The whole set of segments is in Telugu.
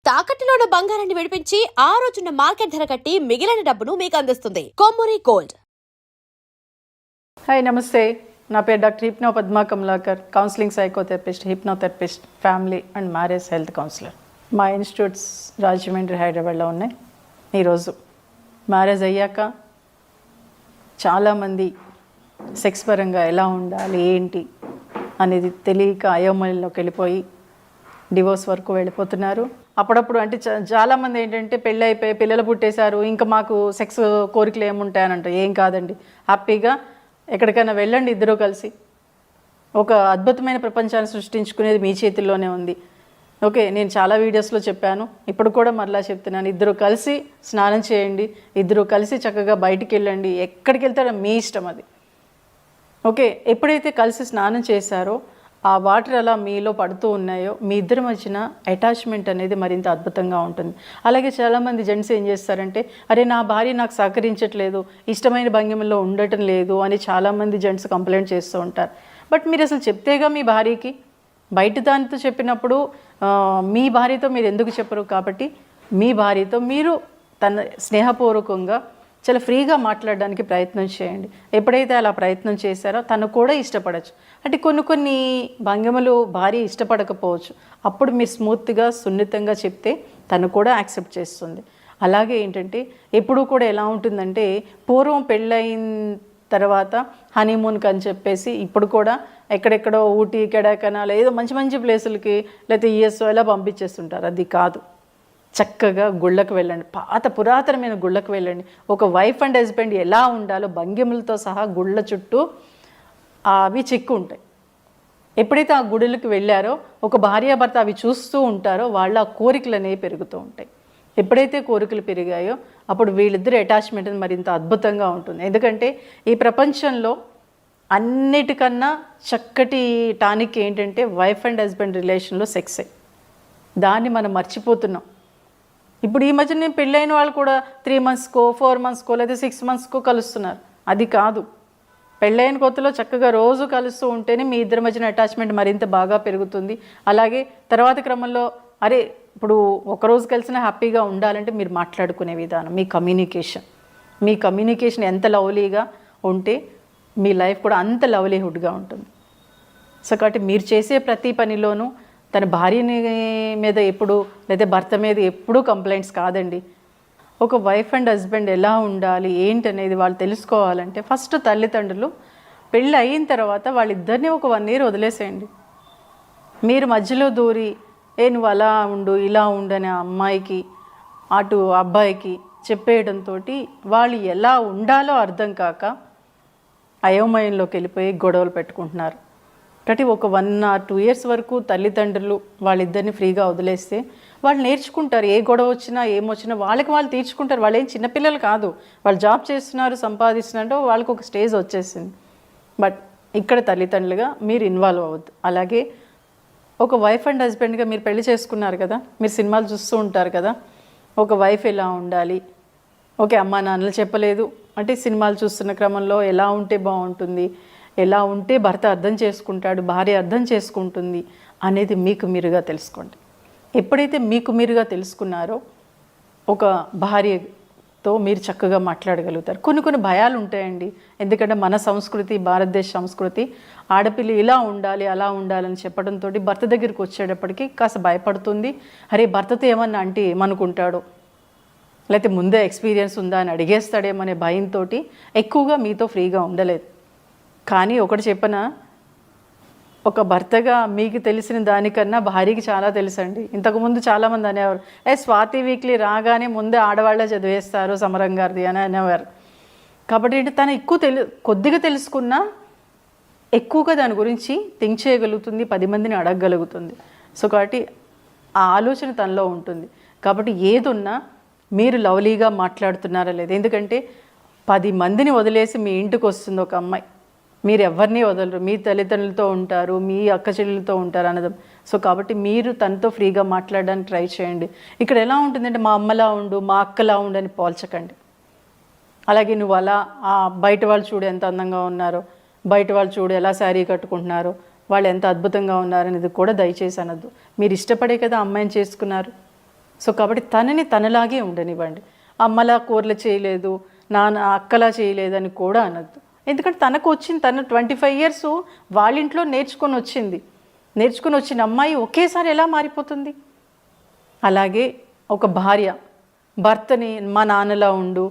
తాకట్టులో ఉన్న బంగారాన్ని విడిపించి ఆ రోజున్న మార్కెట్ ధర కట్టి మిగిలిన డబ్బును మీకు అందిస్తుంది కొమ్మూరి గోల్డ్. హాయ్, నమస్తే. నా పేరు doctor hypno Padma Kamalakar, counselling psychotherapist, hypnotherapist, family and marriage health councillor. మా ఇన్స్టిట్యూట్స్ రాజమండ్రి, హైదరాబాద్లో ఉన్నాయి. ఈరోజు మ్యారేజ్ అయ్యాక చాలామంది సెక్స్ పరంగా ఎలా ఉండాలి ఏంటి అనేది తెలియక అయోమయంలోకి వెళ్ళిపోయి డివోర్స్ వరకు వెళ్ళిపోతున్నారు. అప్పుడప్పుడు అంటే చాలామంది ఏంటంటే పెళ్ళి అయిపోయి పిల్లలు పుట్టేశారు, ఇంకా మాకు సెక్స్ కోరికలు ఏముంటాయనంట. ఏం కాదండి, హ్యాపీగా ఎక్కడికైనా వెళ్ళండి. ఇద్దరూ కలిసి ఒక అద్భుతమైన ప్రపంచాన్ని సృష్టించుకునేది మీ చేతుల్లోనే ఉంది. ఓకే, నేను చాలా వీడియోస్లో చెప్పాను, ఇప్పుడు కూడా మరలా చెప్తున్నాను. ఇద్దరు కలిసి స్నానం చేయండి, ఇద్దరు కలిసి చక్కగా బయటికి వెళ్ళండి. ఎక్కడికి వెళ్తారో మీ ఇష్టం అది. ఓకే, ఎప్పుడైతే కలిసి స్నానం చేశారో ఆ వాటర్ అలా మీలో పడుతూ ఉన్నాయో మీ ఇద్దరి మధ్యన అటాచ్మెంట్ అనేది మరింత అద్భుతంగా ఉంటుంది. అలాగే చాలామంది జెంట్స్ ఏం చేస్తారంటే, అరే నా భార్య నాకు సహకరించట్లేదు, ఇష్టమైన భంగిమలో ఉండటం లేదు అని చాలామంది జెంట్స్ కంప్లైంట్ చేస్తూ ఉంటారు. బట్ మీరు అసలు చెప్తేగా మీ భార్యకి, బయట దానితో చెప్పినప్పుడు మీ భార్యతో మీరు ఎందుకు చెప్పరు? కాబట్టి మీ భార్యతో మీరు తన స్నేహపూర్వకంగా చాలా ఫ్రీగా మాట్లాడడానికి ప్రయత్నం చేయండి. ఎప్పుడైతే అలా ప్రయత్నం చేశారో తను కూడా ఇష్టపడచ్చు. అంటే కొన్ని భంగిమలు భార్య ఇష్టపడకపోవచ్చు, అప్పుడు మీరు స్మూత్గా సున్నితంగా చెప్తే తను కూడా యాక్సెప్ట్ చేస్తుంది. అలాగే ఏంటంటే ఎప్పుడూ కూడా ఎలా ఉంటుందంటే, పూర్వం పెళ్ళయిన తర్వాత హనీమూన్కి అని చెప్పేసి ఇప్పుడు కూడా ఎక్కడెక్కడో ఊటీ, కొడైకెనాల్ ఏదో మంచి మంచి ప్లేసులకి లేకపోతే యూఎస్ ఎలా పంపించేస్తుంటారు. అది కాదు. చక్కగా గుళ్ళకు వెళ్ళండి, పురాతనమైన గుళ్ళకు వెళ్ళండి. ఒక వైఫ్ అండ్ హస్బెండ్ ఎలా ఉండాలో భంగిమలతో సహా గుళ్ళ చుట్టూ అవి చెక్కు ఉంటాయి. ఎప్పుడైతే ఆ గుడులకు వెళ్ళారో ఒక భార్యాభర్త అవి చూస్తూ ఉంటారో వాళ్ళ కోరికలు అనేవి పెరుగుతూ ఉంటాయి. ఎప్పుడైతే కోరికలు పెరిగాయో అప్పుడు వీళ్ళిద్దరు అటాచ్మెంట్ మరింత అద్భుతంగా ఉంటుంది. ఎందుకంటే ఈ ప్రపంచంలో అన్నిటికన్నా చక్కటి టానిక్ ఏంటంటే వైఫ్ అండ్ హస్బెండ్ రిలేషన్లో సెక్సే. దాన్ని మనం మర్చిపోతున్నాం. ఇప్పుడు ఈ మధ్య నేను పెళ్ళైన వాళ్ళు కూడా 3 monthsకో 4 monthsకో లేదా 6 monthsకో కలుస్తున్నారు. అది కాదు. పెళ్ళైన కొత్తలో చక్కగా రోజు కలుస్తూ ఉంటేనే మీ ఇద్దరి మధ్యన అటాచ్మెంట్ మరింత బాగా పెరుగుతుంది. అలాగే తర్వాత క్రమంలో అరే ఇప్పుడు ఒకరోజు కలిసినా హ్యాపీగా ఉండాలంటే మీరు మాట్లాడుకునే విధానం, మీ కమ్యూనికేషన్ ఎంత లవ్లీగా ఉంటే మీ లైఫ్ కూడా అంత లవ్లీహుడ్గా ఉంటుంది. సో కాబట్టి మీరు చేసే ప్రతి పనిలోనూ తన భార్యని మీద ఎప్పుడు లేదా భర్త మీద ఎప్పుడూ కంప్లైంట్స్ కాదండి. ఒక వైఫ్ అండ్ హస్బెండ్ ఎలా ఉండాలి ఏంటి అనేది వాళ్ళు తెలుసుకోవాలంటే ఫస్ట్ తల్లిదండ్రులు పెళ్ళి అయిన తర్వాత వాళ్ళిద్దరినీ ఒక 1 year వదిలేసేయండి. మీరు మధ్యలో దూరి నువ్వు అలా ఉండు ఇలా ఉండు అనే అమ్మాయికి అటు అబ్బాయికి చెప్పేయడంతో వాళ్ళు ఎలా ఉండాలో అర్థం కాక అయోమయంలోకి వెళ్ళిపోయి గొడవలు పెట్టుకుంటున్నారు. కాబట్టి ఒక 1 or 2 years వరకు తల్లిదండ్రులు వాళ్ళిద్దరిని ఫ్రీగా వదిలేస్తే వాళ్ళు నేర్చుకుంటారు. ఏ గొడవ వచ్చినా ఏమొచ్చినా వాళ్ళకి వాళ్ళు తీర్చుకుంటారు. వాళ్ళు ఏం చిన్నపిల్లలు కాదు, వాళ్ళు జాబ్ చేస్తున్నారు, సంపాదిస్తున్నారు, వాళ్ళకి ఒక స్టేజ్ వచ్చేసింది. బట్ ఇక్కడ తల్లిదండ్రులుగా మీరు ఇన్వాల్వ్ అవ్వద్దు. అలాగే ఒక వైఫ్ అండ్ హస్బెండ్గా మీరు పెళ్లి చేసుకున్నారు కదా, మీరు సినిమాలు చూస్తూ ఉంటారు కదా, ఒక వైఫ్ ఎలా ఉండాలి, ఓకే అమ్మా నాన్నలు చెప్పలేదు అంటే సినిమాలు చూస్తున్న క్రమంలో ఎలా ఉంటే బాగుంటుంది, ఎలా ఉంటే భర్త అర్థం చేసుకుంటాడు, భార్య అర్థం చేసుకుంటుంది అనేది మీకు మీరుగా తెలుసుకోండి. ఎప్పుడైతే మీకు మీరుగా తెలుసుకున్నారో ఒక భార్యతో మీరు చక్కగా మాట్లాడగలుగుతారు. కొన్ని భయాలు ఉంటాయండి. ఎందుకంటే మన సంస్కృతి, భారతదేశ సంస్కృతి ఆడపిల్ల ఇలా ఉండాలి అలా ఉండాలని చెప్పడంతో భర్త దగ్గరికి వచ్చేటప్పటికి కాస్త భయపడుతుంది. అరే భర్తతో ఏమన్నా అంటే ఏమనుకుంటాడో, లేకపోతే ముందే ఎక్స్పీరియన్స్ ఉందా అని అడిగేస్తాడేమనే భయంతో ఎక్కువగా మీతో ఫ్రీగా ఉండలేదు. కానీ ఒకటి చెప్పనా, ఒక భర్తగా మీకు తెలిసిన దానికన్నా భార్యకి చాలా తెలుసండి. ఇంతకుముందు చాలామంది అనేవారు, స్వాతి వీక్లీ రాగానే ముందే ఆడవాళ్ళే చదివేస్తారు సమరం గారిది అని అనేవారు. కాబట్టి తను కొద్దిగా తెలుసుకున్నా ఎక్కువగా దాని గురించి థింక్ చేయగలుగుతుంది, 10 మందిని అడగగలుగుతుంది. సో కాబట్టి ఆ ఆలోచన తనలో ఉంటుంది. కాబట్టి ఏదున్నా మీరు లవ్లీగా మాట్లాడుతున్నారా లేదు. ఎందుకంటే 10 మందిని వదిలేసి మీ ఇంటికి వస్తుంది ఒక అమ్మాయి, మీరు ఎవరిని వదలరు, మీ తల్లిదండ్రులతో ఉంటారు, మీ అక్క చెల్లెలతో ఉంటారు అన్నది. సో కాబట్టి మీరు తనతో ఫ్రీగా మాట్లాడడానికి ట్రై చేయండి. ఇక్కడ ఎలా ఉంటుందంటే మా అమ్మలా ఉండు, మా అక్కలా ఉండు అని పోల్చకండి. అలాగే నువ్వు అలా బయట వాళ్ళు చూడు ఎంత అందంగా ఉన్నారో, బయట వాళ్ళు చూడు ఎలా శారీ కట్టుకుంటున్నారో, వాళ్ళు ఎంత అద్భుతంగా ఉన్నారనేది కూడా దయచేసి అనద్దు. మీరు ఇష్టపడే కదా అమ్మాయిని చేసుకున్నారు. సో కాబట్టి తనని తనలాగే ఉండనివ్వండి. అమ్మలా కూరలు చేయలేదు, నాన్న అక్కలా చేయలేదని కూడా అనద్దు. ఎందుకంటే తనకు వచ్చింది, తను 25 years వాళ్ళ ఇంట్లో నేర్చుకొని వచ్చిన అమ్మాయి ఒకేసారి ఎలా మారిపోతుంది? అలాగే ఒక భార్య భర్తని మా నాన్నలా ఉండు,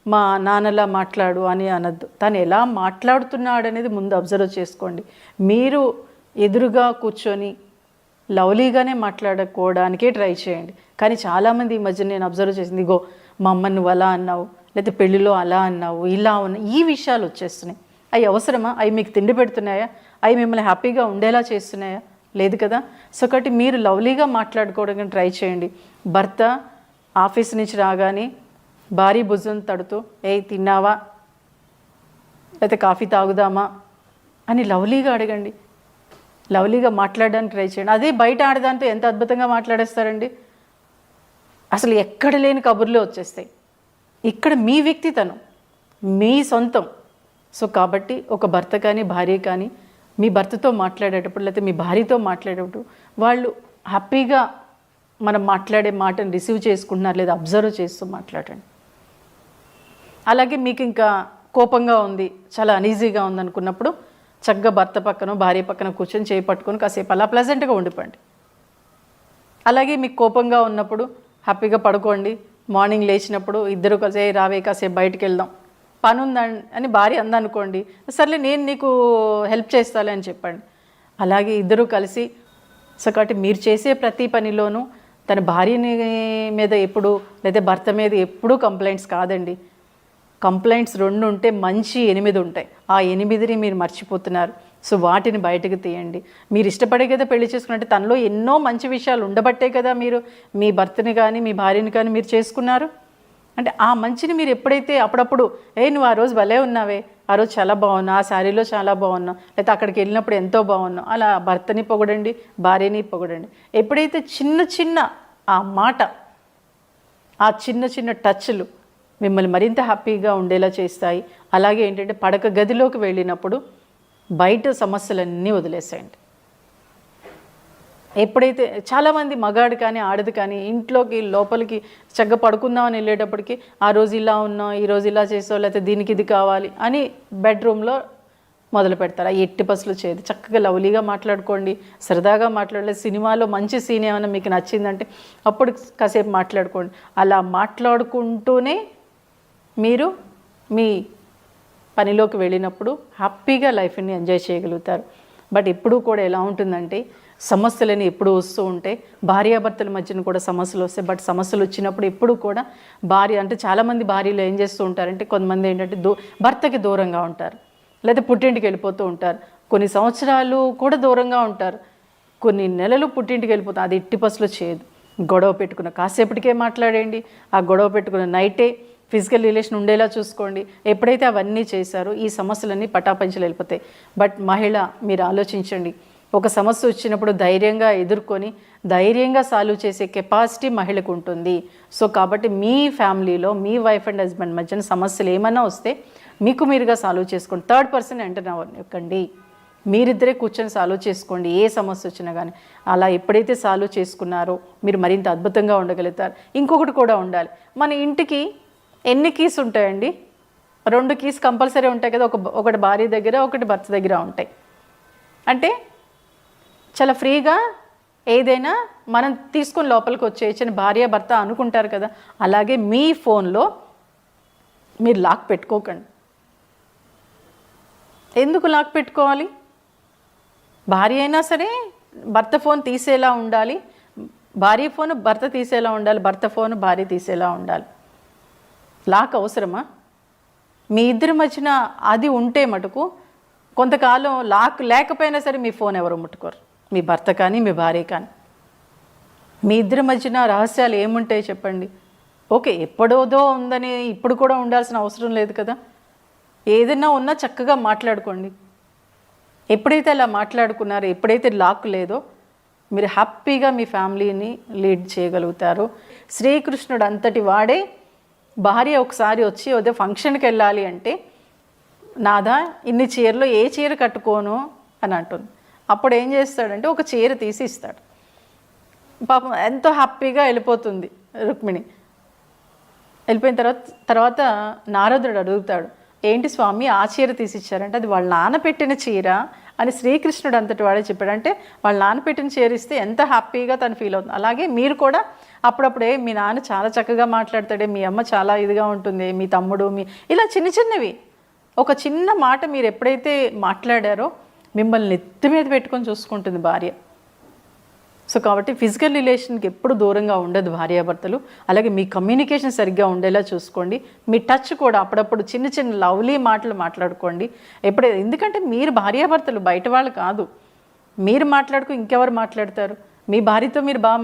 మా నాన్నలా మాట్లాడు అని అనద్దు. తను ఎలా మాట్లాడుతున్నాడు అనేది ముందు అబ్జర్వ్ చేసుకోండి. మీరు ఎదురుగా కూర్చొని లవ్లీగానే మాట్లాడుకోవడానికే ట్రై చేయండి. కానీ చాలామంది ఈ మధ్య నేను అబ్జర్వ్ చేసింది, ఇగో మా అమ్మని నువ్వు అలా అన్నావు, లేకపోతే పెళ్ళిలో అలా అన్నావు, ఇలా ఉన్నావు, ఈ విషయాలు వచ్చేస్తున్నాయి. అవి అవసరమా? అవి మీకు తిండి పెడుతున్నాయా? అవి మిమ్మల్ని హ్యాపీగా ఉండేలా చేస్తున్నాయా? లేదు కదా. సో కాబట్టి మీరు లవ్లీగా మాట్లాడుకోవడానికి ట్రై చేయండి. భర్త ఆఫీస్ నుంచి రాగానే భారీ భుజం తడుతూ, ఏయ్ తిన్నావా, లేకపోతే కాఫీ తాగుదామా అని లవ్లీగా అడగండి. లవ్లీగా మాట్లాడడానికి ట్రై చేయండి. అదే బయట ఆడదాంతో ఎంత అద్భుతంగా మాట్లాడేస్తారండి. అసలు ఎక్కడ లేని కబుర్లు వచ్చేస్తాయి. ఇక్కడ మీ వ్యక్తితనం, మీ సొంతం. సో కాబట్టి ఒక భర్త కానీ భార్య కానీ మీ భర్తతో మాట్లాడేటప్పుడు లేకపోతే మీ భార్యతో మాట్లాడేటప్పుడు వాళ్ళు హ్యాపీగా మనం మాట్లాడే మాటను రిసీవ్ చేసుకుంటున్నారు లేదా అబ్జర్వ్ చేస్తూ మాట్లాడండి. అలాగే మీకు ఇంకా కోపంగా ఉంది, చాలా అనీజీగా ఉంది అనుకున్నప్పుడు చక్కగా భర్త పక్కన భార్య పక్కన కూర్చొని చేయి పట్టుకొని కాసేపు అలా ప్లెజెంట్గా ఉండిపోండి. అలాగే మీకు కోపంగా ఉన్నప్పుడు హ్యాపీగా పడుకోండి. మార్నింగ్ లేచినప్పుడు ఇద్దరు కలిసి రావే కాసేపు బయటికి వెళ్దాం, పని ఉందని అని భార్య అందనుకోండి, సర్లే నేను నీకు హెల్ప్ చేస్తాలే అని చెప్పండి. అలాగే ఇద్దరు కలిసి సో కాబట్టి మీరు చేసే ప్రతి పనిలోనూ తన భార్యని మీద ఎప్పుడు లేదా భర్త మీద ఎప్పుడూ కంప్లైంట్స్ కాదండి. కంప్లైంట్స్ 2 ఉంటే మంచి 8 ఉంటాయి. ఆ 8ని మీరు మర్చిపోతున్నారు. సో వాటిని బయటకు తీయండి. మీరు ఇష్టపడే కదా పెళ్లి చేసుకున్నట్టే తనలో ఎన్నో మంచి విషయాలు ఉండబట్టే కదా మీరు మీ భర్తని కానీ మీ భార్యని కానీ మీరు చేసుకున్నారు. అంటే ఆ మంచిని మీరు ఎప్పుడైతే అప్పుడప్పుడు నువ్వు ఆ రోజు భలే ఉన్నావే, ఆ రోజు చాలా బాగున్నావు, ఆ శారీలో చాలా బాగున్నావు, లేకపోతే అక్కడికి వెళ్ళినప్పుడు ఎంతో బాగున్నావు, అలా భర్తని పొగడండి, భార్యని పొగడండి. ఎప్పుడైతే చిన్న చిన్న ఆ మాట, ఆ చిన్న చిన్న టచ్లు మిమ్మల్ని మరింత హ్యాపీగా ఉండేలా చేస్తాయి. అలాగే ఏంటంటే పడక గదిలోకి వెళ్ళినప్పుడు బయట సమస్యలన్నీ వదిలేసేయండి. ఎప్పుడైతే చాలామంది మగాడు కానీ ఆడది కానీ ఇంట్లోకి లోపలికి చక్కగా పడుకుందామని వెళ్ళేటప్పటికి ఆ రోజు ఇలా ఉన్నావు, ఈరోజు ఇలా చేసావు, లేకపోతే దీనికి ఇది కావాలి అని బెడ్రూమ్లో మొదలు పెడతారు. ఆ ఎట్టి పసులు చేయదు. చక్కగా లవ్లీగా మాట్లాడుకోండి, సరదాగా మాట్లాడలేదు. సినిమాలో మంచి సీన్ ఏమైనా మీకు నచ్చిందంటే అప్పుడు కాసేపు మాట్లాడుకోండి. అలా మాట్లాడుకుంటూనే మీరు మీ పనిలోకి వెళ్ళినప్పుడు హ్యాపీగా లైఫ్ని ఎంజాయ్ చేయగలుగుతారు. బట్ ఎప్పుడూ కూడా ఎలా ఉంటుందంటే సమస్యలని ఎప్పుడు వస్తూ ఉంటాయి. భార్యాభర్తల మధ్యన కూడా సమస్యలు వస్తాయి. బట్ సమస్యలు వచ్చినప్పుడు ఎప్పుడు కూడా భార్య అంటే చాలామంది భార్యలు ఏం చేస్తూ ఉంటారంటే కొంతమంది ఏంటంటే భర్తకి దూరంగా ఉంటారు, లేదా పుట్టింటికి వెళ్ళిపోతూ ఉంటారు. కొన్ని సంవత్సరాలు కూడా దూరంగా ఉంటారు, కొన్ని నెలలు పుట్టింటికి వెళ్ళిపోతారు. అది ఎట్టి పసులు చేయదు. గొడవ పెట్టుకున్న కాసేపటికే మాట్లాడేయండి. ఆ గొడవ పెట్టుకున్న నైటే ఫిజికల్ రిలేషన్ ఉండేలా చూసుకోండి. ఎప్పుడైతే అవన్నీ చేశారో ఈ సమస్యలన్నీ పటాపంచలు వెళ్ళిపోతాయి. బట్ మహిళ మీరు ఆలోచించండి, ఒక సమస్య వచ్చినప్పుడు ధైర్యంగా ఎదుర్కొని ధైర్యంగా సాల్వ్ చేసే కెపాసిటీ మహిళకు ఉంటుంది. సో కాబట్టి మీ ఫ్యామిలీలో మీ వైఫ్ అండ్ హస్బెండ్ మధ్యన సమస్యలు ఏమైనా వస్తే మీకు మీరుగా సాల్వ్ చేసుకోండి. థర్డ్ పర్సన్ ఎంటర్ అవ్వకండి. మీరిద్దరే కూర్చొని సాల్వ్ చేసుకోండి ఏ సమస్య వచ్చినా కానీ. అలా ఎప్పుడైతే సాల్వ్ చేసుకున్నారో మీరు మరింత అద్భుతంగా ఉండగలుగుతారు. ఇంకొకటి కూడా ఉండాలి, మన ఇంటికి ఎన్ని కీస్ ఉంటాయండి? 2 కీస్ కంపల్సరీ ఉంటాయి కదా. ఒకటి భార్య దగ్గర, ఒకటి భర్త దగ్గర ఉంటాయి. అంటే చాలా ఫ్రీగా ఏదైనా మనం తీసుకొని లోపలికి వచ్చేయచ్చని భార్య భర్త అనుకుంటారు కదా. అలాగే మీ ఫోన్లో మీరు లాక్ పెట్టుకోకండి. ఎందుకు లాక్ పెట్టుకోవాలి? భార్య అయినా సరే భర్త ఫోన్ తీసేలా ఉండాలి, భార్య ఫోన్ భర్త తీసేలా ఉండాలి, భర్త ఫోన్ భార్య తీసేలా ఉండాలి. లాక్ అవసరమా? మీ ఇద్దరి మధ్యన అది ఉంటే మటుకు కొంతకాలం లాక్ లేకపోయినా సరే మీ ఫోన్ ఎవరు ముట్టుకోరు, మీ భర్త కానీ మీ భార్య కానీ. మీ ఇద్దరి మధ్యన రహస్యాలు ఏముంటాయి చెప్పండి? ఓకే, ఎప్పుడోదో ఉందని ఇప్పుడు కూడా ఉండాల్సిన అవసరం లేదు కదా. ఏదైనా ఉన్నా చక్కగా మాట్లాడుకోండి. ఎప్పుడైతే అలా మాట్లాడుకున్నారో, ఎప్పుడైతే లాక్ లేదో మీరు హ్యాపీగా మీ ఫ్యామిలీని లీడ్ చేయగలుగుతారు. శ్రీకృష్ణుడు అంతటి వాడే భార్య ఒకసారి వచ్చి అదే ఫంక్షన్కి వెళ్ళాలి అంటే నాదా ఇన్ని చీరలో ఏ చీర కట్టుకోను అని అంటుంది. అప్పుడు ఏం చేస్తాడంటే ఒక చీర తీసి ఇస్తాడు. పాపం ఎంతో హ్యాపీగా వెళ్ళిపోతుంది రుక్మిణి. వెళ్ళిపోయిన తర్వాత నారదుడు అడుగుతాడు, ఏంటి స్వామి ఆ చీర తీసిచ్చారంటే అది వాళ్ళ నాన్న పెట్టిన చీర అని శ్రీకృష్ణుడు అంతటి వాడే చెప్పాడు. అంటే వాళ్ళ నాన్న పెట్టిన చీర ఇస్తే ఎంత హ్యాపీగా తను ఫీల్ అవుతుంది. అలాగే మీరు కూడా అప్పుడప్పుడే మీ నాన్న చాలా చక్కగా మాట్లాడతాడే, మీ అమ్మ చాలా ఇదిగా ఉంటుంది, మీ తమ్ముడు ఇలా చిన్న చిన్నవి ఒక చిన్న మాట మీరు ఎప్పుడైతే మాట్లాడారో మిమ్మల్ని నెత్తి మీద పెట్టుకొని చూసుకుంటుంది భార్య. సో కాబట్టి ఫిజికల్ రిలేషన్కి ఎప్పుడు దూరంగా ఉండదు భార్యాభర్తలు. అలాగే మీ కమ్యూనికేషన్ సరిగ్గా ఉండేలా చూసుకోండి. మీ టచ్ కూడా అప్పుడప్పుడు చిన్న చిన్న లవ్లీ మాటలు మాట్లాడుకోండి ఎందుకంటే మీరు భార్యాభర్తలు, బయట వాళ్ళు కాదు. మీరు మాట్లాడుకో ఇంకెవరు మాట్లాడతారు? మీ భార్యతో మీరు బాగా